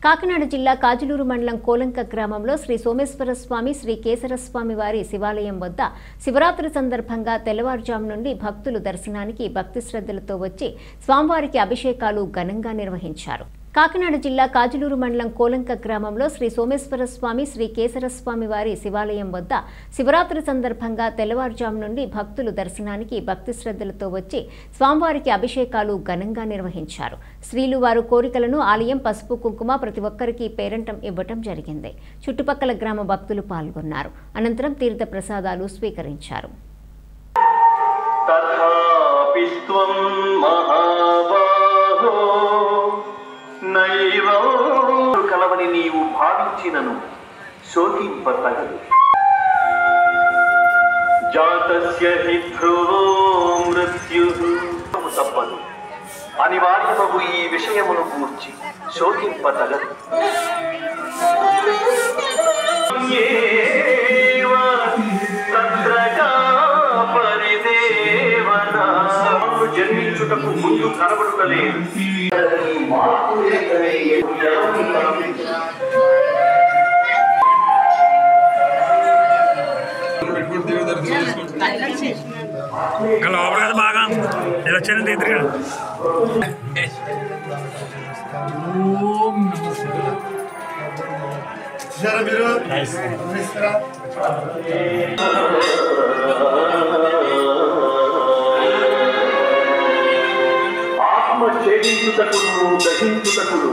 కాకినాడ జిల్లా కాజులూరు మండలం కోలంక గ్రామంలో శ్రీ సోమేశ్వర స్వామి శ్రీ కేశర స్వామి వారి శివాలయం వద్ద శివరాత్రి సందర్భంగా తెల్లవారుజాము నుండి భక్తులు దర్శనానికి భక్తి శ్రద్ధలతో వచ్చి స్వామివారికి అభిషేకాలు ఘనంగా నిర్వహించారు. కాకినాడ జిల్లా కాజులూరు మండలం కోలంక గ్రామంలో శ్రీ సోమేశ్వర స్వామి శ్రీ కేశర స్వామి వారి శివాలయం వద్ద శివరాత్రి సందర్భంగా తెల్లవారుజాము నుండి భక్తులు దర్శనానికి భక్తి శ్రద్ధలతో వచ్చి స్వామివారికి అభిషేకాలు ఘనంగా నిర్వహించారు. స్త్రీలు వారు కోరికలను ఆలయం పసుపు కుంకుమ ప్రతి ఒక్కరికి పేరంటం ఇవ్వటం జరిగింది. చుట్టుపక్కల గ్రామ భక్తులు పాల్గొన్నారు. అనంతరం తీర్థ ప్రసాదాలు స్వీకరించారు. కలవని నీవు భావించినను శోకింపతగదు. జాతస్య హి ధ్రువో మృత్యుః తప్పదు. అనివార్యమగు ఈ విషయమును గూర్చి శోకింపతగదు. జన్మించుటకు ముందు కనబడుటలేదు. బాగా ఇలా చిన్న ఆత్మ ఛేదించుటకును దహించుటకును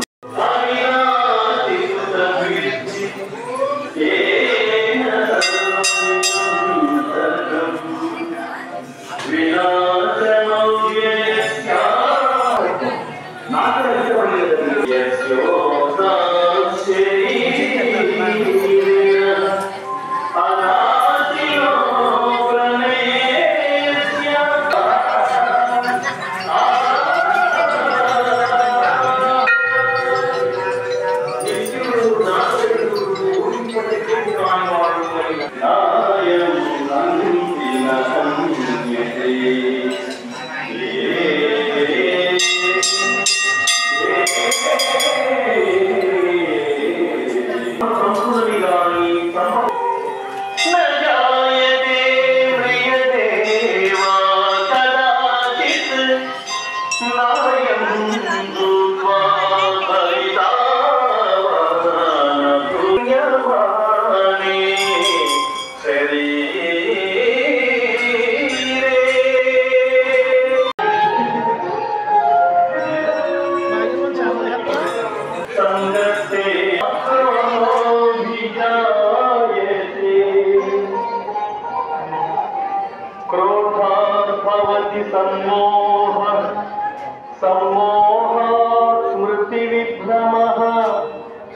స్మృతి విభ్రమః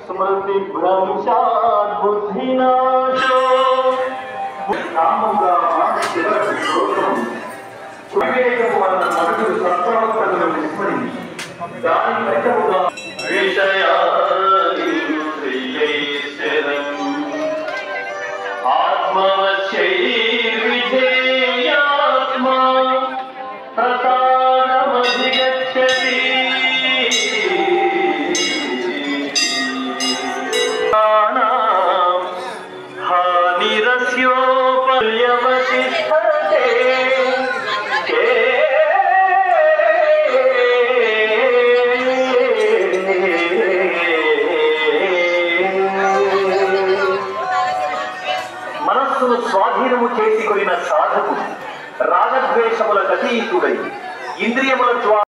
స్మృతి భ్రంశాత్ బుద్ధినాశో కాముగా వివేకము వలన మనుషుడు సత్ప్రవర్తనను విస్మరించి దాని ఫలితముగా విషయాలింద్రియైశ్చరం ఆత్మవశ్యైర్విధేయాత్మా ప్రసాదమధిగచ్చతి. హానిరస్యోపర్యవతిష్ఠతే మనస్సును స్వాధీనము చేసుకొనిన సాధకు రాగద్వేషముల గతీతుడై ఇంద్రియముల ద్వారా